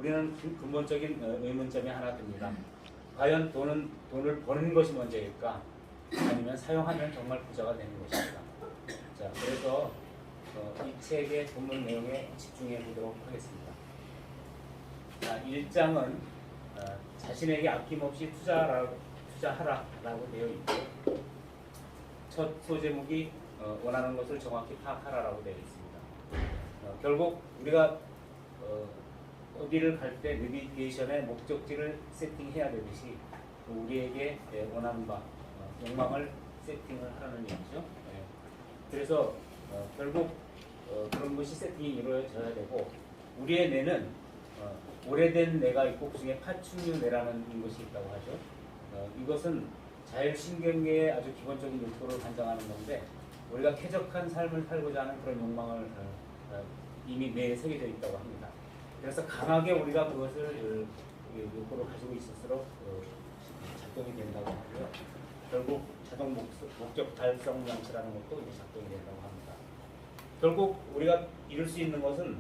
우리는 근본적인 의문점이 하나 듭니다. 과연 돈을 버는 것이 먼저일까? 아니면 사용하면 정말 부자가 되는 것일까? 자, 그래서 이 책의 본문 내용에 집중해 보도록 하겠습니다. 자, 1장은 자신에게 아낌없이 투자하라라고 되어 있고, 첫 소제목이 원하는 것을 정확히 파악하라라고 되어 있습니다. 결국 우리가 어디를 갈 때 내비게이션의 목적지를 세팅해야 되듯이 우리에게 원하는 바, 욕망을 세팅을 하라는 얘기죠. 그래서 결국 그런 것이 세팅이 이루어져야 되고, 우리의 뇌는 오래된 뇌가 있고 그중에 파충류 뇌라는 것이 있다고 하죠. 이것은 자율신경계의 아주 기본적인 욕구를 관장하는 건데, 우리가 쾌적한 삶을 살고자 하는 그런 욕망을 이미 뇌에 새겨져 있다고 합니다. 그래서 강하게 우리가 그것을 욕구를 가지고 있을수록 작동이 된다고 하고요. 결국 자동 목적 달성 장치라는 것도 이제 작동이 된다고 합니다. 결국 우리가 이룰 수 있는 것은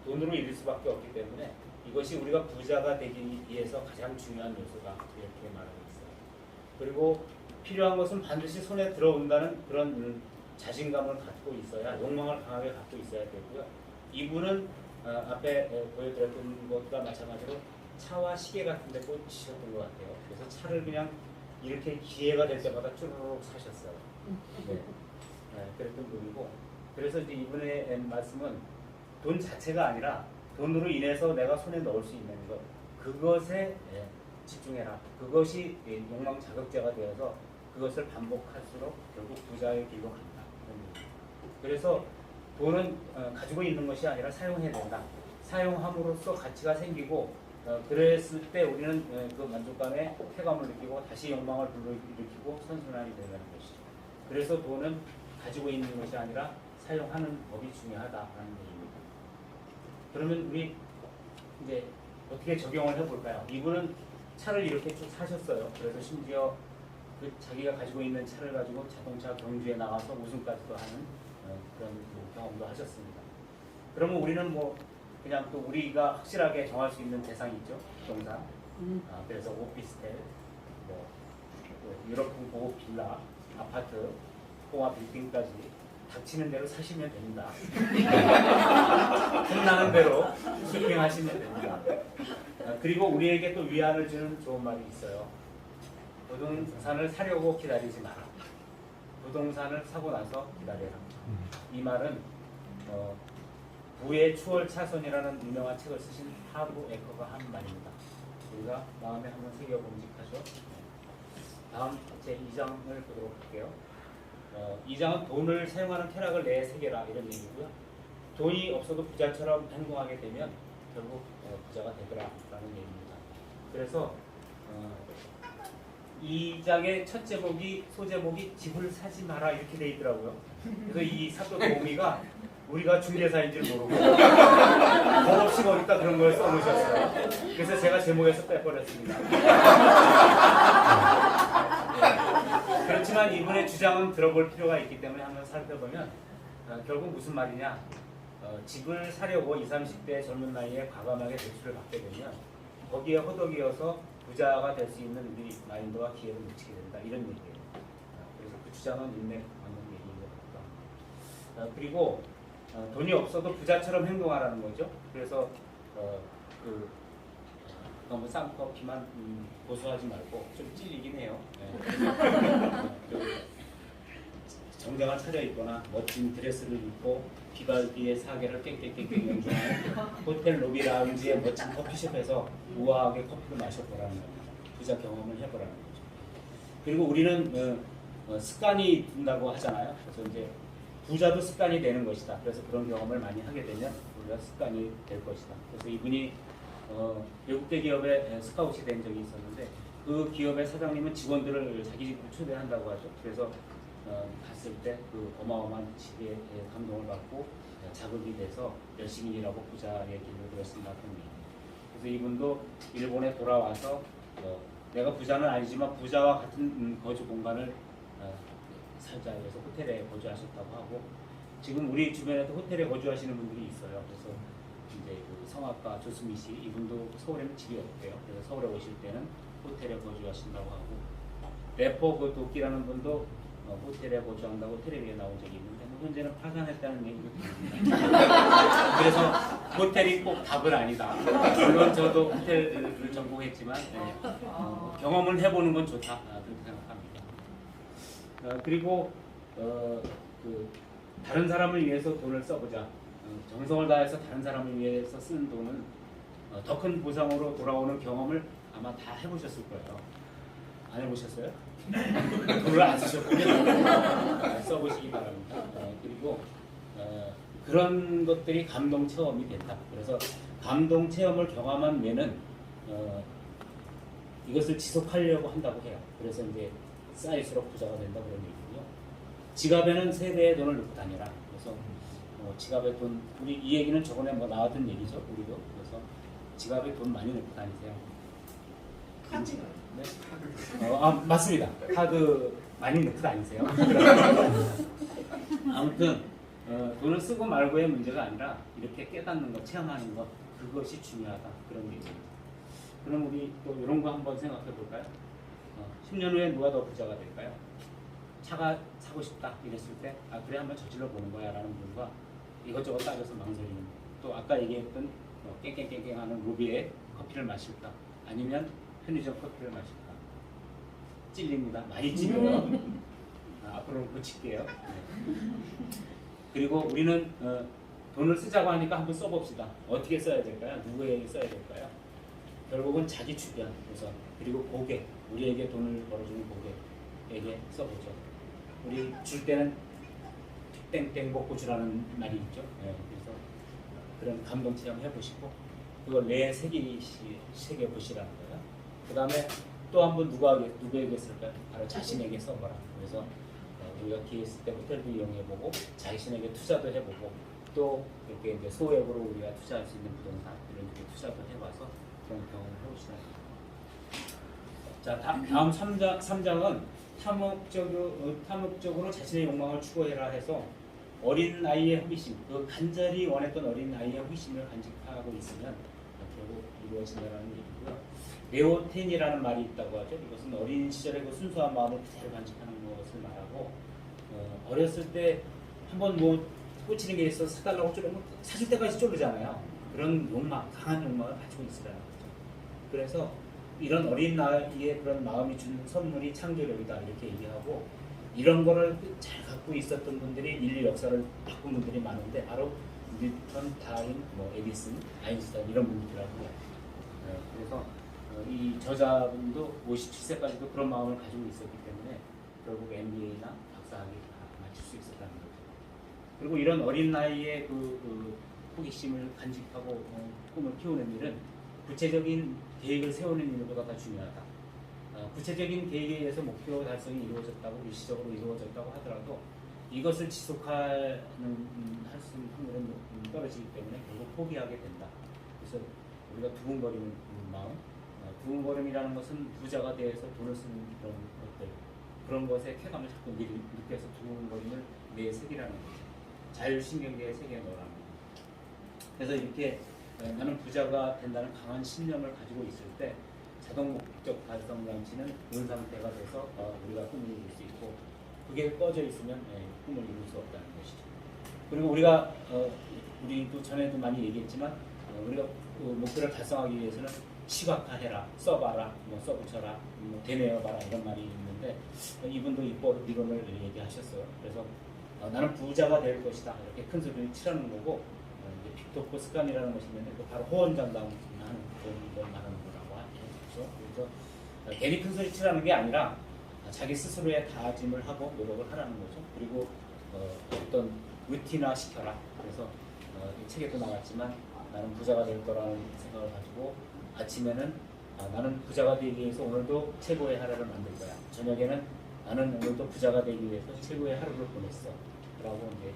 돈으로 이룰 수밖에 없기 때문에 이것이 우리가 부자가 되기 위해서 가장 중요한 요소다, 이렇게 말하고 있어요. 그리고 필요한 것은 반드시 손에 들어온다는 그런 자신감을 갖고 있어야, 욕망을 강하게 갖고 있어야 되고요. 이분은 앞에 보여드렸던 것과 마찬가지로 차와 시계 같은 데 꽂히셨던 것 같아요. 그래서 차를 그냥 이렇게 기회가 될 때마다 쭈르륵 사셨어요. 네. 그랬던 분이고, 그래서 이제 이분의 말씀은 돈 자체가 아니라 돈으로 인해서 내가 손에 넣을 수 있는 것, 그것에 집중해라. 그것이 욕망 자극제가 되어서 그것을 반복할수록 결국 부자의 길로 간다. 그래서 돈은 가지고 있는 것이 아니라 사용해야 된다. 사용함으로써 가치가 생기고, 그랬을 때 우리는 그 만족감에 쾌감을 느끼고 다시 욕망을 불러일으키고 선순환이 된다는 것이죠. 그래서 돈은 가지고 있는 것이 아니라 사용하는 법이 중요하다라는 얘기입니다. 그러면 우리 이제 어떻게 적용을 해볼까요? 이분은 차를 이렇게 쭉 사셨어요. 그래서 심지어 그 자기가 가지고 있는 차를 가지고 자동차 경주에 나가서 우승까지도 하는 그런 경험도 하셨습니다. 그러면 우리는 뭐 그냥 또 우리가 확실하게 정할 수 있는 대상이 있죠. 부동산. 그래서 오피스텔, 뭐 유럽풍 고급 빌라, 아파트, 통화 빌딩까지 닥치는 대로 사시면 됩니다. 틈나는 대로 쇼핑하시면 됩니다. 그리고 우리에게 또 위안을 주는 좋은 말이 있어요. 부동산을 사려고 기다리지 마라. 부동산을 사고 나서 기다려라. 이 말은 부의 추월차선이라는 유명한 책을 쓰신 하부 에커가 한 말입니다. 우리가 마음에 한번 새겨봄직하죠. 다음 제 2장을 보도록 할게요. 2장은 돈을 사용하는 쾌락을 내 새겨라, 이런 얘기고요. 돈이 없어도 부자처럼 행동하게 되면 결국 부자가 되더라라는 얘기입니다. 그래서 2장의 첫 제목이, 소제목이 집을 사지 마라 이렇게 돼 있더라고요. 그래서 이 사도 도우미가 우리가 중개사인 줄 모르고 겁없이 거기다 그런 걸 써놓으셨어요. 그래서 제가 제목에서 빼버렸습니다. 그렇지만 이분의 주장은 들어볼 필요가 있기 때문에 한번 살펴보면 결국 무슨 말이냐, 집을 사려고 20, 30대 젊은 나이에 과감하게 대출을 받게 되면 거기에 허덕이어서 부자가 될 수 있는 우리 마인드와 기회를 놓치게 된다, 이런 얘기예요. 그래서 그 주장은 인맥 방금 얘기인 것 같다. 그리고 돈이 없어도 부자처럼 행동하라는 거죠. 그래서 너무 쌍커피만 고수하지 말고 좀 찔리긴 해요. 정장을 차려입거나 멋진 드레스를 입고 비발디의 사계를 깽깽깽깽 연주하는 호텔 로비 라운지의 멋진 커피숍에서 우아하게 커피를 마셔보라는 겁니다. 부자 경험을 해보라는 거죠. 그리고 우리는 습관이 든다고 하잖아요. 그래서 이제 부자도 습관이 되는 것이다. 그래서 그런 경험을 많이 하게 되면 우리가 습관이 될 것이다. 그래서 이분이 외국계 기업에 스카웃이 된 적이 있었는데, 그 기업의 사장님은 직원들을 자기 집으로 초대한다고 하죠. 그래서 갔을 때 그 어마어마한 집에 감동을 받고 자극이 돼서 열심히 일하고 부자의 길로 들었습니다. 그래서 이분도 일본에 돌아와서 내가 부자는 아니지만 부자와 같은 거주 공간을 살자 해서 호텔에 거주하셨다고 하고, 지금 우리 주변에도 호텔에 거주하시는 분들이 있어요. 그래서 이제 그 성악가 조수미 씨 이분도 서울에는 집이 없대요. 그래서 서울에 오실 때는 호텔에 거주하신다고 하고 래퍼 그 도끼라는 분도 호텔에 거주한다고 텔레비에 나온 적이 있는데 뭐 현재는 파산했다는 얘기도 들립니다. 그래서 호텔이 꼭 답은 아니다. 물론 저도 호텔을 전공했지만 경험을 해보는 건 좋다 그렇게 생각합니다. 그리고 그 다른 사람을 위해서 돈을 써보자. 정성을 다해서 다른 사람을 위해서 쓰는 돈은 더 큰 보상으로 돌아오는 경험을 아마 다 해보셨을 거예요. 안 해보셨어요? 돈을 안 쓰셨군요. 써보시기 바랍니다. 그리고 그런 것들이 감동 체험이 된다. 그래서 감동 체험을 경험한 뇌는 이것을 지속하려고 한다고 해요. 그래서 이제 쌓일수록 부자가 된다 그런 얘기고요. 지갑에는 3배의 돈을 넣고 다녀라. 그래서 지갑에 돈, 우리 이 얘기는 저번에 뭐 나왔던 얘기죠. 우리도. 그래서 지갑에 돈 많이 넣고 다니세요. 카드요. 네? 맞습니다. 카드 많이 넣고 다니세요. 아무튼 돈을 쓰고 말고의 문제가 아니라 이렇게 깨닫는 것, 체험하는 것 그것이 중요하다 그런 얘기입니다. 그럼 우리 또 이런 거 한번 생각해 볼까요? 10년 후에 누가 더 부자가 될까요? 차가 사고 싶다 이랬을 때 그래 한번 저질러 보는 거야 라는 분과 이것저것 따져서 망설이는 또 아까 얘기했던 깽깽깽깽하는 루비에 커피를 마실까 아니면 편의점 커피를 마실까 찔립니다. 많이 찔려요. 앞으로는 고칠게요. 그리고 우리는 돈을 쓰자고 하니까 한번 써봅시다. 어떻게 써야 될까요? 누구에게 써야 될까요? 결국은 자기 주변 우선 그리고 고객 우리에게 돈을 벌어주는 고객에게 써보죠. 우리 줄 때는 땡땡 먹고 주라는 말이 있죠. 그래서 그런 감동 체험 해보시고 그걸 내 새겨 보시라는 거예요. 그 다음에 또 한 번 누구에게 쓸까요? 바로 자신에게 써봐라. 그래서 우리가 기회 있을 때 호텔도 이용해보고 자신에게 투자도 해보고 또 이렇게 이제 소액으로 우리가 투자할 수 있는 부동산 이런 데 투자도 해봐서 그런 경험을 해보시라. 자, 다음 3장은 탐욕적으로 자신의 욕망을 추구해라 해서 어린 아이의 호기심, 그 간절히 원했던 어린 아이의 호기심을 간직하고 있으면 결국 이루어진다는 얘기고요. 네오텐이라는 말이 있다고 하죠. 이것은 어린 시절의 그 순수한 마음을 그대로 간직하는 것을 말하고 어렸을 때 한번 뭐 꽂히는 게 있어서 사달라고 쪼르면 사줄 때까지 쪼르잖아요. 그런 욕망, 강한 욕망을 가지고 있으라는 거죠. 그래서 이런 어린 나이에 그런 마음이 주는 선물이 창조력이다 이렇게 얘기하고 이런 거를 잘 갖고 있었던 분들이 인류 역사를 바꾼 분들이 많은데 바로 뉴턴, 다윈, 에디슨, 아인슈타인 이런 분들이라고요. 그래서 이 저자분도 57세까지도 그런 마음을 가지고 있었기 때문에 결국 MBA나 박사학위 다 마칠 수 있었다는 거죠. 그리고 이런 어린 나이에 그 호기심을 간직하고 꿈을 키우는 일은 구체적인 계획을 세우는 일보다 더 중요하다. 구체적인 계획에 의해서 목표 달성이 이루어졌다고 일시적으로 이루어졌다고 하더라도 이것을 지속할 수 있는 확률은 떨어지기 때문에 결국 포기하게 된다. 그래서 우리가 두근거리는 마음, 두근거림이라는 것은 부자가 되어서 돈을 쓰는 그런 것들, 그런 것에 쾌감을 자꾸 느껴서 두근거림을 뇌에 새기라는 거죠. 자율신경계에 새겨 넣으라는 거죠. 그래서 이렇게 나는 부자가 된다는 강한 신념을 가지고 있을 때 자동 목적 달성 장치는 온 상태가 돼서 우리가 꿈을 이룰 수 있고 그게 꺼져 있으면 꿈을 이룰 수 없다는 것이죠. 그리고 우리가 우리도 전에도 많이 얘기했지만 우리가 목표를 달성하기 위해서는 시각화해라, 써봐라, 써붙여라, 되뇌어봐라 이런 말이 있는데 이분도 이론을 얘기하셨어요. 그래서 나는 부자가 될 것이다 이렇게 큰 소리를 치라는 거고 빅토프 습관이라는 것이 있는데 바로 호언장담하는 그런 걸 말하는 거라고 하죠. 그래서 괜히 큰 소리 치라는 게 아니라 자기 스스로의 다짐을 하고 노력을 하라는 거죠. 그리고 어떤 루틴화 시켜라. 그래서 이 책에도 나왔지만 나는 부자가 될 거라는 생각을 가지고 아침에는 나는 부자가 되기 위해서 오늘도 최고의 하루를 만들 거야. 저녁에는 나는 오늘도 부자가 되기 위해서 최고의 하루를 보냈어. 라고 이제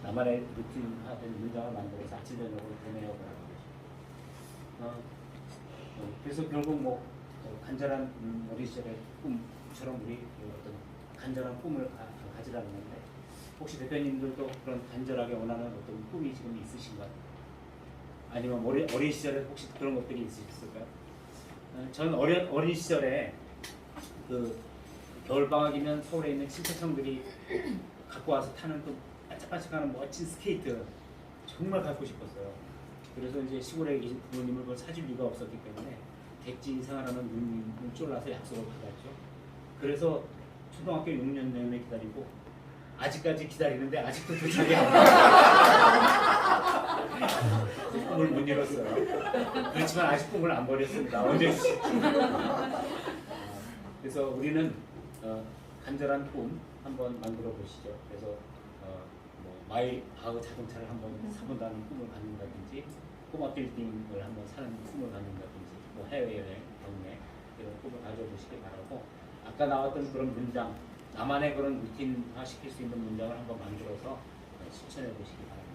나만의 루틴화된 문장을 만들어서 아침 저녁으로 보내어보라는 거죠. 그래서 결국 간절한 어린 시절의 꿈처럼 우리 어떤 간절한 꿈을 가지라는 건데 혹시 대표님들도 그런 간절하게 원하는 어떤 꿈이 지금 있으신가요? 아니면 어린 시절에 혹시 그런 것들이 있으셨을까요? 저는 어린 시절에 그 겨울 방학이면 서울에 있는 친척형들이 갖고 와서 타는 그 반짝반짝하는 멋진 스케이트 정말 갖고 싶었어요. 그래서 이제 시골에 계신 부모님을 그걸 사줄 이유가 없었기 때문에 객지 생활하는 누님을 쫄라서 약속을 받았죠. 그래서 초등학교 6년 내내 기다리고 아직까지 기다리는데 아직도 도착이 안 돼요. 꿈을 못 이뤘어요. 그렇지만 아직 꿈을 안 버렸습니다. 언제 주실지. 그래서 우리는 간절한 꿈 한번 만들어 보시죠. 그래서 뭐 마일 바흐 자동차를 한번 사본다는 꿈을 갖는다든지 꼬마 빌딩을 한번 사는 꿈을 갖는다든지 뭐 해외여행, 경매 이런 꿈을 가져보시기 바라고 아까 나왔던 그런 문장 나만의 그런 루틴화 시킬 수 있는 문장을 한번 만들어서 실천해 보시기 바랍니다.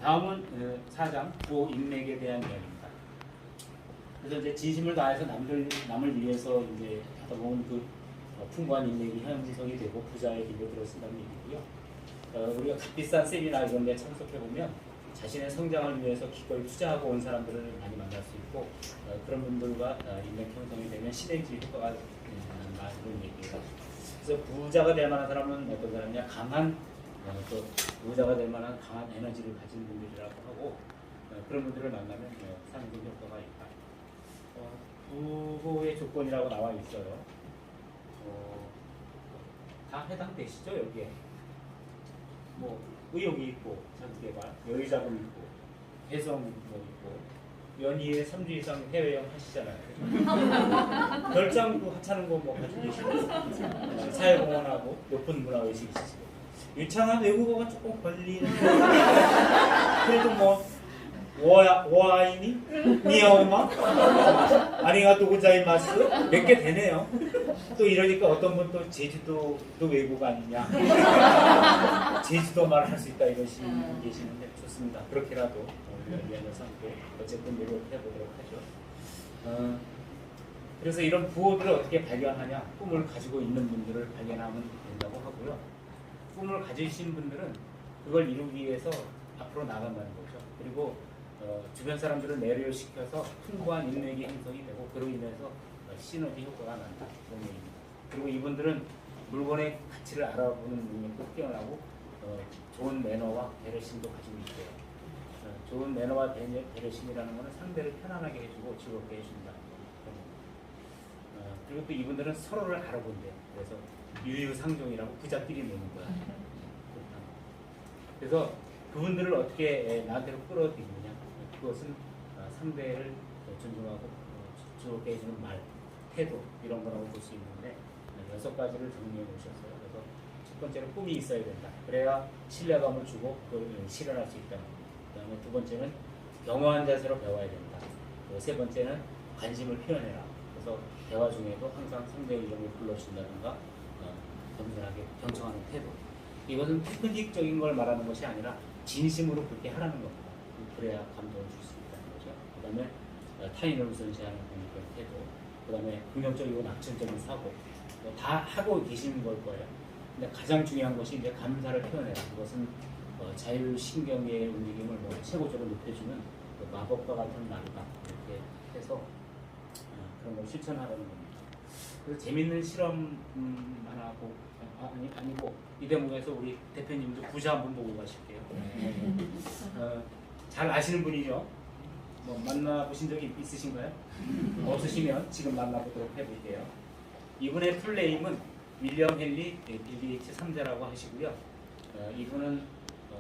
다음은 4장 고인맥에 대한 이야기입니다. 그래서 이제 진심을 다해서 남을 위해서 이제 하다 보면 그 풍부한 인맥이 형성이 되고 부자의 길로 들어선다는 얘기고요. 우리가 값비싼 세미나 이런 데 참석해 보면 자신의 성장을 위해서 기꺼이 투자하고 온 사람들을 많이 만날 수 있고 그런 분들과 인맥 형성이 되면 시너지 효과가 나는 그런 얘기예요. 그래서 부자가 될 만한 사람은 어떤 사람이냐 강한 또 부자가 될 만한 강한 에너지를 가진 분들이라고 하고 그런 분들을 만나면 상승 효과가 있다. 부호의 조건이라고 나와 있어요. 다 해당되시죠 여기에? 뭐 의욕이 있고 자기개발, 여유자금 있고 개성 뭐 있고 연이에 3주 이상 해외여행 하시잖아요. 별장도 하찮은 거 뭐 가지고 계시고 사회공헌하고 높은 문화의식이 있으시고 유창한 외국어가 조금 걸리는 그래도 뭐 와이니? 니아오마? 아리가또 고자이마스? 몇 개 되네요. 또 이러니까 어떤 분 또 제주도도 외국 아니냐? 제주도 말을 할 수 있다 이러시는 분 계시는데 좋습니다. 그렇게라도 위안을 삼고 어쨌든 노력해 보도록 하죠. 그래서 이런 부호들을 어떻게 발견하냐? 꿈을 가지고 있는 분들을 발견하면 된다고 하고요. 꿈을 가지신 분들은 그걸 이루기 위해서 앞으로 나간다는 거죠. 그리고 주변 사람들을 매료시켜서 풍부한 인맥이 형성이 되고 그로 인해서 시너지 효과가 난다. 그런 얘기입니다. 그리고 이분들은 물건의 가치를 알아보는 능력도 뛰어나고 좋은 매너와 배려심도 가지고 있고요. 좋은 매너와 배려심이라는 것은 상대를 편안하게 해주고 즐겁게 해준다. 그리고 또 이분들은 서로를 알아본대요. 그래서 유유상종이라고 부자끼리 노는 거야. 그래서 그분들을 어떻게 나한테로 끌어들이느냐. 그것은 상대를 존중하고 즐겁게 해주는 말, 태도 이런 거라고 볼 수 있는데 6가지를 정리해 놓으셨어요. 그래서 첫 번째로 꿈이 있어야 된다. 그래야 신뢰감을 주고 그걸 실현할 수 있다. 그 다음에 두 번째는 경허한 자세로 배워야 된다. 세 번째는 관심을 표현해라. 그래서 대화 중에도 항상 상대의 이름을 불러준다든가 겸손하게 경청하는 태도. 이것은 테크닉적인 걸 말하는 것이 아니라 진심으로 그렇게 하라는 겁니다. 그래야 감동을 줄 수 있다는 거죠. 그 다음에 타인을 우선시하는 그런 태도, 그 다음에 긍정적이고 낙천적인 사고, 다 하고 계시는 걸 거예요. 근데 가장 중요한 것이 이제 감사를 표현해라. 그것은 자율신경의 움직임을 최고적으로 높여주는 그 마법과 같은 말이다. 이렇게 해서 그런 걸 실천하라는 겁니다. 그래서 재밌는 실험 하나 하고 아니고 이 대목에서 우리 대표님도 부자 한번 보고 가실게요. 잘 아시는 분이죠? 뭐 만나보신 적이 있으신가요? 없으시면 지금 만나보도록 해볼게요. 이분의 풀네임은 윌리엄 헨리 빌 게이츠 3세라고 하시고요. 이분은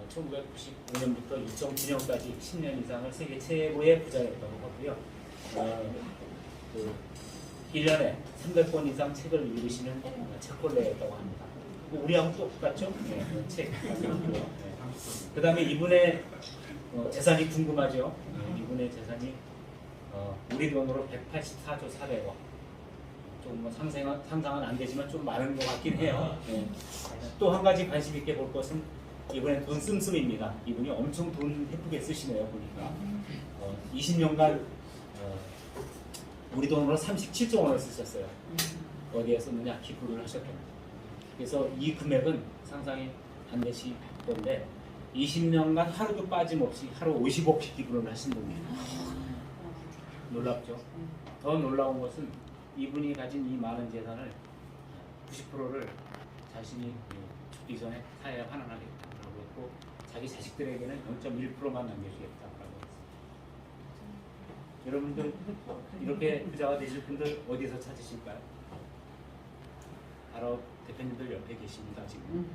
1995년부터 2009년까지 10년 이상을 세계 최고의 부자였다고 하고요. 1년에 300권 이상 책을 읽으시는 책벌레였다고 합니다. 우리하고 똑같죠? 네, 책. 그 다음에 이분의 재산이 궁금하죠? 이분의 재산이 우리 돈으로 184조 400억. 좀 상상은 안 되지만 좀 많은 것 같긴 해요. 네. 또 한 가지 관심 있게 볼 것은 이분의 돈 씀씀입니다. 이분이 엄청 돈 예쁘게 쓰시네요. 보니까 20년간 우리 돈으로 37조 원을 쓰셨어요. 어디에 썼느냐? 기부를 하셨던. 그래서 이 금액은 상상이 안 되실 건데 20년간 하루도 빠짐없이 하루 50억 기부를 하신 분이에요. 놀랍죠? 더 놀라운 것은 이분이 가진 이 많은 재산을 90%를 자신이 죽기 전에 사회에 환원하겠다라고 했고 자기 자식들에게는 0.1%만 남겨주겠다라고 했어요. 여러분들 이렇게 부자가 되실 분들 어디서 찾으실까요? 바로 대표님들 옆에 계십니다. 지금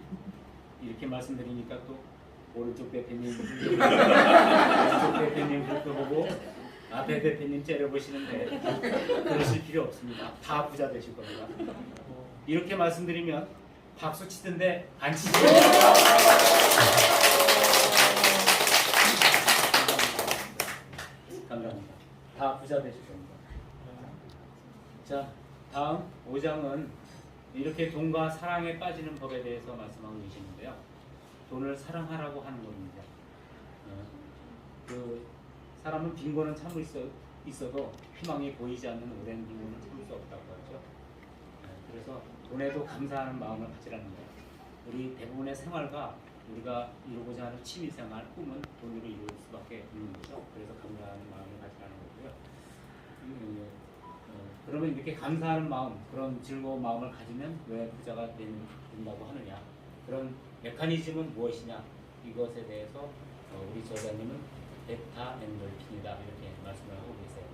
이렇게 말씀드리니까 또 오른쪽 대표님, 왼쪽 대표님 그렇게 보고 앞에 대표님 째려보시는데 그러실 필요 없습니다. 다 부자 되실 겁니다. 이렇게 말씀드리면 박수 치던데 안 치세요. 감사합니다. 다 부자 되실 겁니다. 자, 다음 5장은 이렇게 돈과 사랑에 빠지는 법에 대해서 말씀하고 계시는데요. 돈을 사랑하라고 하는 겁니다. 그 사람은 빈곤은 참을 수 있어도 희망이 보이지 않는 오랜 빈곤은 참을 수 없다고 하죠. 그래서 돈에도 감사하는 마음을 가지라는 거예요. 우리 대부분의 생활과 우리가 이루고자 하는 취미생활, 꿈은 돈으로 이룰 수밖에 없는 거죠. 그래서 감사하는 마음을 가지라는 거고요. 그러면 이렇게 감사하는 마음, 그런 즐거운 마음을 가지면 왜 부자가 된다고 하느냐? 그런 메커니즘은 무엇이냐? 이것에 대해서 우리 저자님은 베타 엔돌핀이다 이렇게 말씀을 하고 계세요.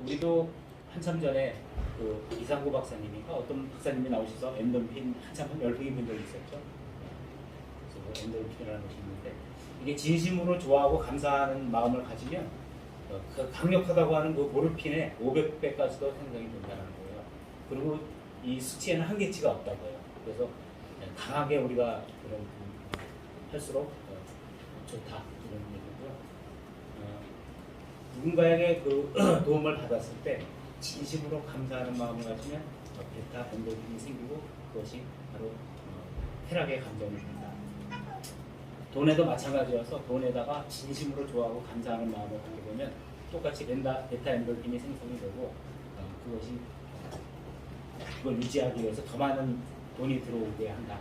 우리도 한참 전에 그 이상구 박사님이가 어떤 박사님이 나오셔서 엔돌핀 한참 열풍이 본 적이 있었죠. 그래서 엔돌핀이라는 것이 있는데 이게 진심으로 좋아하고 감사하는 마음을 가지면 그 강력하다고 하는 그 모르핀의 500배까지도 생성이 된다는 거예요. 그리고 이 수치에는 한계치가 없다고요. 그래서 강하게 우리가 그런 할수록 좋다 이런 얘기고요. 누군가에게 그 도움을 받았을 때 진심으로 감사하는 마음을 가지면 베타 엔돌핀이 생기고 그것이 바로 쾌락의 감정이 된다. 돈에도 마찬가지여서 돈에다가 진심으로 좋아하고 감사하는 마음을 갖게 되면 똑같이 베타 엔돌핀이 생성이 되고 그것이 그걸 유지하기 위해서 더 많은 돈이 들어오게 한다.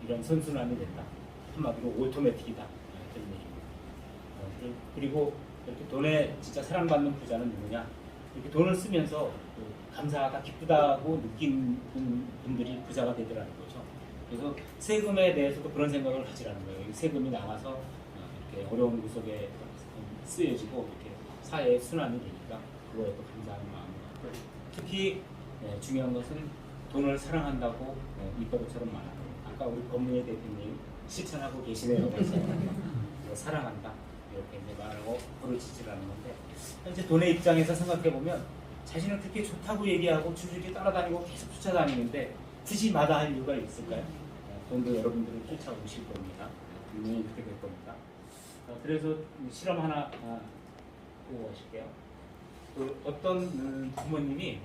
이런 선순환이 된다. 한마디로 오토매틱이다. 이런 얘기입니다. 그리고 이렇게 돈에 진짜 사랑받는 부자는 누구냐? 이렇게 돈을 쓰면서 감사하다, 기쁘다고 느끼는 분들이 부자가 되더라는 거죠. 그래서 세금에 대해서도 그런 생각을 가지라는 거예요. 세금이 나와서 이렇게 어려운 구석에 쓰여지고 이렇게 사회의 순환이 되니까 그거에 또 감사하는 마음을 갖고 특히 중요한 것은 돈을 사랑한다고 이뻐도처럼 말하고 아까 우리 법무의 대표님 실천하고 계시네요. 그래서 사랑한다 이렇게 이제 말하고 부르짖으라는 건데 현재 돈의 입장에서 생각해 보면 자신은 그렇게 좋다고 얘기하고 줄줄이 따라다니고 계속 쫓아다니는데 굳이 마다할 이유가 있을까요? 돈도 여러분들을 쫓아오실 겁니다. 분명히 그렇게 될 겁니다. 그래서 실험 하나 보고 가실게요. 그 어떤 부모님이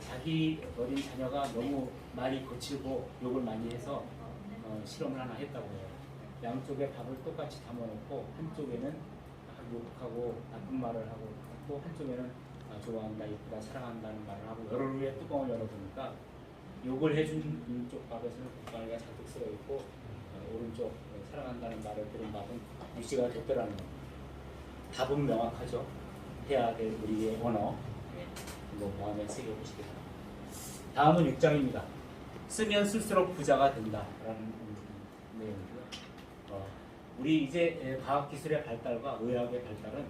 자기 어린 자녀가 너무 말이 거칠고 욕을 많이 해서 실험을 하나 했다고 해요. 양쪽에 밥을 똑같이 담아놓고 한쪽에는 욕하고 나쁜 말을 하고 또 한쪽에는 좋아한다, 이쁘다, 사랑한다는 말을 하고 열흘 후에 뚜껑을 열어보니까 욕을 해준 왼쪽 밥에서는 국간이가 잔뜩 쓰여있고 오른쪽 사랑한다는 말을 들은 밥은 유지가 됐더라는 겁니다. 답은 명확하죠. 해야 될 우리의 언어 마음에 새겨보시겠다. 다음은 6장입니다. 쓰면 쓸수록 부자가 된다라는 내용이고요. 우리 이제 과학기술의 발달과 의학의 발달은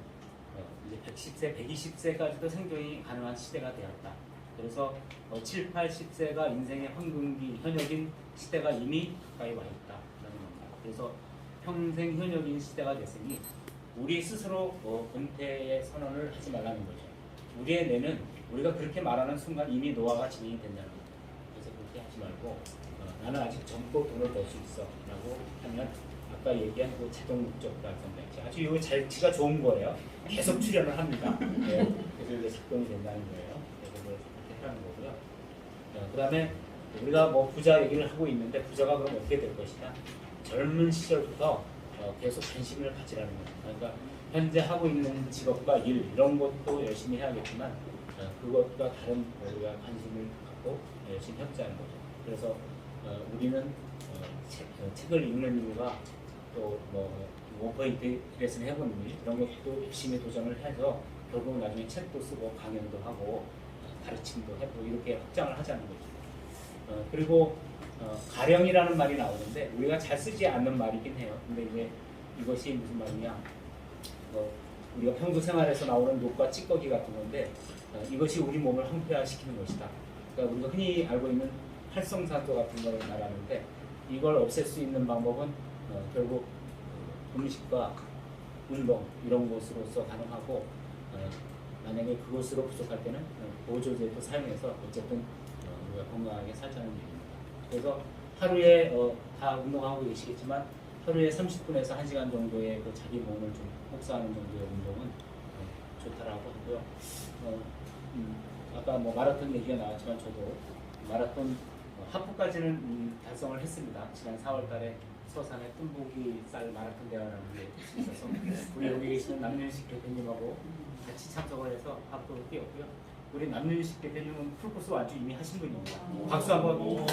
이제 110세, 120세까지도 생존이 가능한 시대가 되었다. 그래서 7, 80세가 인생의 황금기, 현역인 시대가 이미 가까이 와 있다라는 겁니다. 그래서 평생 현역인 시대가 됐으니 우리 스스로 은퇴의 선언을 하지 말라는 거죠. 우리의 뇌는 우리가 그렇게 말하는 순간 이미 노화가 진행이 된다는 거죠. 그래서 그렇게 하지 말고 나는 아직 젊고 돈을 벌 수 있어 라고 하면 아까 얘기한 그 자동 목적 달성장치 아주 이거 잘치가 좋은 거예요. 계속 출연을 합니다. 네. 그래서 이게 작동이 된다는 거예요. 그래서 그렇게 하는 거고요. 그 다음에 우리가 뭐 부자 얘기를 하고 있는데 부자가 그럼 어떻게 될 것이냐. 젊은 시절부터 계속 관심을 가지라는 거예요. 그러니까 현재 하고 있는 직업과 일 이런 것도 열심히 해야겠지만 그것과 다른 우리가 관심을 갖고 열심히 협조하는 거죠. 그래서 우리는 책을 읽는 이유가 또 뭐 원포인트 레슨 해보는 일 이런 것도 열심히 도전을 해서 결국 나중에 책도 쓰고 강연도 하고 가르침도 해보고 이렇게 확장을 하자는 거죠. 그리고 가령이라는 말이 나오는데 우리가 잘 쓰지 않는 말이긴 해요. 근데 이제 이것이 무슨 말이냐? 우리가 평소 생활에서 나오는 녹과 찌꺼기 같은 건데 이것이 우리 몸을 황폐화시키는 것이다. 그러니까 우리가 흔히 알고 있는 활성산소 같은 걸 말하는데 이걸 없앨 수 있는 방법은 결국 음식과 운동 이런 것으로서 가능하고 만약에 그것으로 부족할 때는 보조제도 사용해서 어쨌든 우리가 건강하게 살자는 얘기입니다. 그래서 하루에 다 운동하고 계시겠지만 하루에 30분에서 1시간 정도의 그 자기 몸을 좀 혹사하는 정도의 운동은 좋다라고 하고요. 아까 뭐 마라톤 얘기가 나왔지만 저도 마라톤 하프까지는 달성을 했습니다. 지난 4월달에 서산에 뜸보기 쌀 마라톤 대회라는 게 있어서 우리 여기 계시는 남윤식 대표님하고 같이 참석을 해서 하프를 뛰었고요. 우리 남윤식 대표님은 풀코스 완주 이미 하신 분입니다. 박수 한번.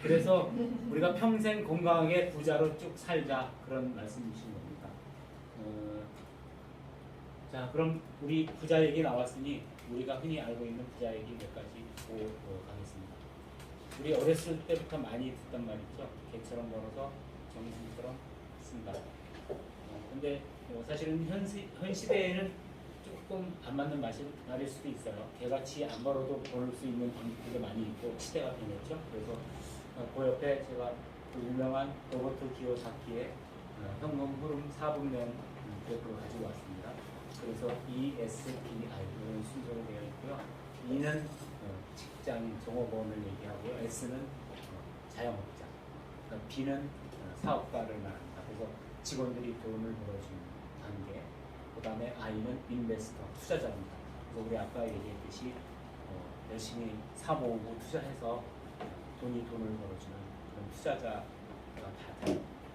그래서 우리가 평생 건강하게 부자로 쭉 살자 그런 말씀이신 겁니다. 자, 그럼 우리 부자 얘기 나왔으니 우리가 흔히 알고 있는 부자 얘기 몇 가지 보고 가겠습니다. 우리 어렸을 때부터 많이 듣던 말이죠. 개처럼 벌어서 정신처럼 쓴다. 근데 사실은 현 시대에는 조금 안 맞는 말일 수도 있어요. 개같이 안 벌어도 벌 수 있는 방법들이 많이 있고 시대가 변했죠. 그래서 그 옆에 제가 그 유명한 로버트 기요사키의 현금 흐름 4분면 그래프를 가지고 왔습니다. 그래서 ESBI 이런 순서로 되어 있고요. E는 직장인 종업원을 얘기하고요. S는 자영업자, B는 사업가를 말합니다. 그래서 직원들이 돈을 벌어주는 단계. 그 다음에 I는 인베스터, 투자자입니다. 그래서 우리 아까 얘기했듯이 열심히 사모으고 투자해서 돈을 벌어주는 그런 투자자가 다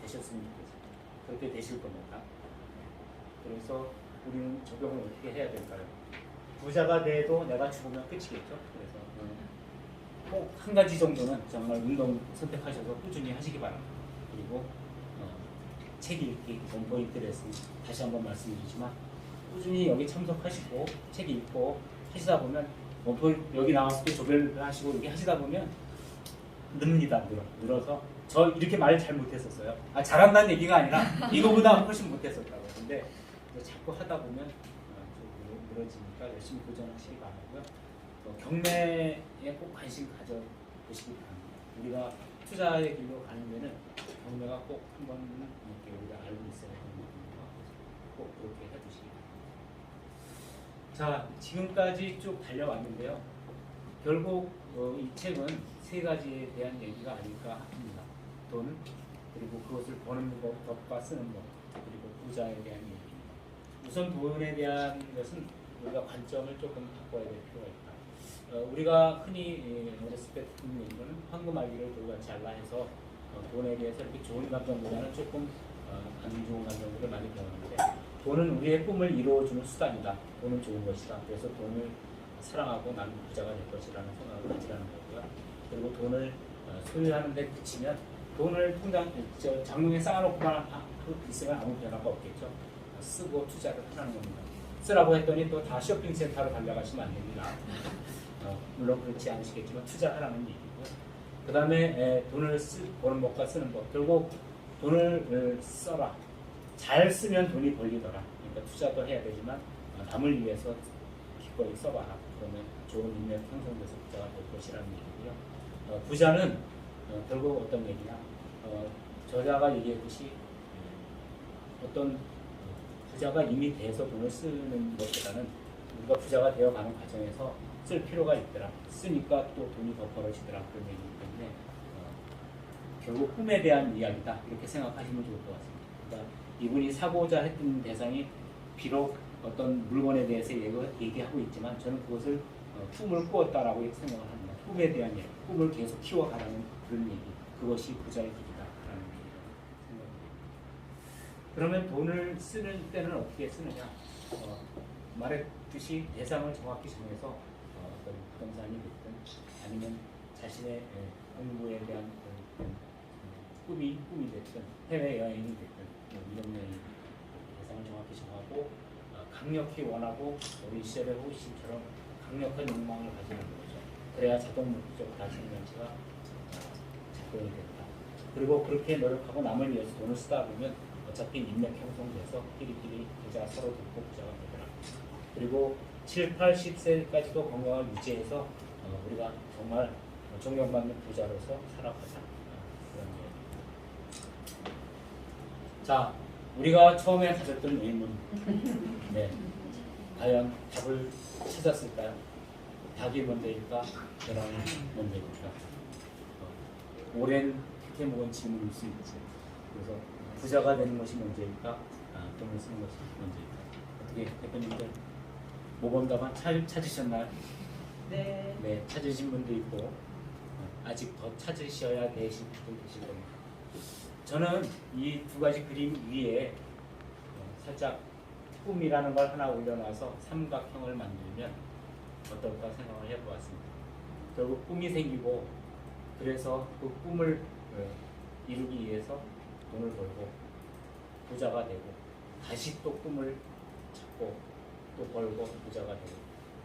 되셨으면 좋겠습니다. 그렇게 되실 겁니다. 그래서 우리는 적용을 어떻게 해야 될까요? 부자가 돼도 내가 죽으면 끝이겠죠. 그래서 꼭 한 가지 정도는 정말 운동 선택하셔서 꾸준히 하시기 바랍니다. 그리고 책 읽기, 원포인트 레슨 다시 한번 말씀드리지만 꾸준히 여기 참석하시고 책 읽고 하시다 보면 여기 나왔을 때 조별을 하시고 이렇게 하시다 보면 늡니다. 늘어서 저 이렇게 말 잘 못했었어요. 잘한다는 얘기가 아니라 이거보다 훨씬 못했었다고. 근데 자꾸 하다 보면 좀 늘어지니까 열심히 도전하시기 바라고요. 경매에 꼭 관심 가져보시기 바랍니다. 우리가 투자의 길로 가는 데는 경매가 꼭 한 번은 이렇게 우리가 알고 있어야 되는 부분이니까 꼭 그렇게 해주시기 바랍니다. 자, 지금까지 쭉 달려왔는데요. 결국 이 책은 세 가지에 대한 얘기가 아닐까 합니다. 돈, 그리고 그것을 버는 법과 쓰는 법, 그리고 부자에 대한 얘기입니다. 우선 돈에 대한 것은 우리가 관점을 조금 바꿔야 될 필요가 있다. 우리가 흔히 어렸을 때 듣는 얘기로는 황금알기를 돌같이 잘라 해서 돈에 대해서 이렇게 좋은 감정보다는 조금 안 좋은 감정들을 많이 배웠는데 돈은 우리의 꿈을 이루어주는 수단이다. 돈은 좋은 것이다. 그래서 돈을 사랑하고 나는 부자가 될 것이라는 생각을 가지라는 거고요. 그리고 돈을 소유하는 데 그치면 돈을 통장 장롱에 쌓아놓고만 있으면 아무 변화가 없겠죠. 쓰고 투자를 하라는 겁니다. 쓰라고 했더니 또 다 쇼핑센터로 달려가시면 안 됩니다. 물론 그렇지 않으시겠지만 투자하라는 얘기고요. 그 다음에 돈을 버는 법과 쓰는 법. 결국 돈을 써라. 잘 쓰면 돈이 벌리더라. 그러니까 투자도 해야 되지만 남을 위해서 기꺼이 써봐라. 그러면 좋은 인맥 형성돼서 부자가 될 것이라는 얘기고요. 부자는 결국 어떤 얘기냐. 저자가 얘기했듯이 어떤 부자가 이미 돼서 돈을 쓰는 것보다는 우리가 부자가 되어가는 과정에서 쓸 필요가 있더라. 쓰니까 또 돈이 더 벌어지더라. 그런 얘기이기 때문에 결국 꿈에 대한 이야기다. 이렇게 생각하시면 좋을 것 같습니다. 그러니까 이분이 사고자 했던 대상이 비록 어떤 물건에 대해서 얘기하고 있지만 저는 그것을 꿈을 꾸었다라고 생각을 합니다. 꿈에 대한 얘기, 꿈을 계속 키워가라는 그런 얘기. 그것이 부자의 길이다라는 생각입니다. 그러면 돈을 쓰는 때는 어떻게 쓰느냐? 말했듯이 대상을 정확히 정해서 어떤 부동산이 됐든 아니면 자신의 공부에 대한 꿈이 됐든 해외 여행이 됐든 뭐 이런 여행 대상을 정확히 정하고 강력히 원하고 우리 시절의 호기심처럼 강력한 욕망을 가지는 거죠. 그래야 자동 목적 달성 장치가 작동이 된다. 그리고 그렇게 노력하고 남을 위해서 돈을 쓰다 보면 어차피 인맥 형성돼서 끼리끼리 부자 서로 돕고 부자가 되더라. 그리고 7, 80세까지도 건강을 유지해서 우리가 정말 존경받는 부자로서 살아가자. 그런 얘기. 자, 우리가 처음에 가졌던 의문, 네, 과연 답을 찾았을까요? 닭이 먼저일까? 계란이 먼저일까? 오랜 끝에 묵은 질문일 수 있지. 그래서 부자가 되는 것이 먼저일까? 돈을 쓰는 것이 먼저일까? 어떻게 대표님들 모범답안 찾으셨나요? 네. 네, 찾으신 분도 있고 아직 더 찾으셔야 되실 분도 계실 겁니다. 저는 이 두 가지 그림 위에 살짝 꿈이라는 걸 하나 올려놔서 삼각형을 만들면 어떨까 생각을 해보았습니다. 결국 꿈이 생기고 그래서 그 꿈을 이루기 위해서 돈을 벌고 부자가 되고 다시 또 꿈을 찾고 또 벌고 부자가 되고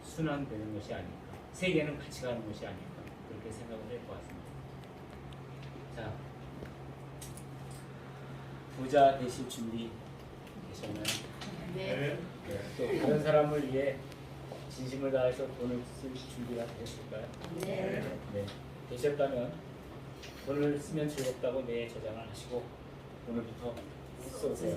순환되는 것이 아닐까. 세계는 같이 가는 것이 아닐까. 그렇게 생각을 해보았습니다. 자, 부자 되실 준비 되셨나요? 네. 네. 또 다른 사람을 위해 진심을 다해서 돈을 쓸 준비가 되셨을까요? 네. 네. 되셨다면 돈을 쓰면 즐겁다고 내 저장을 하시고 오늘부터 쏘세요.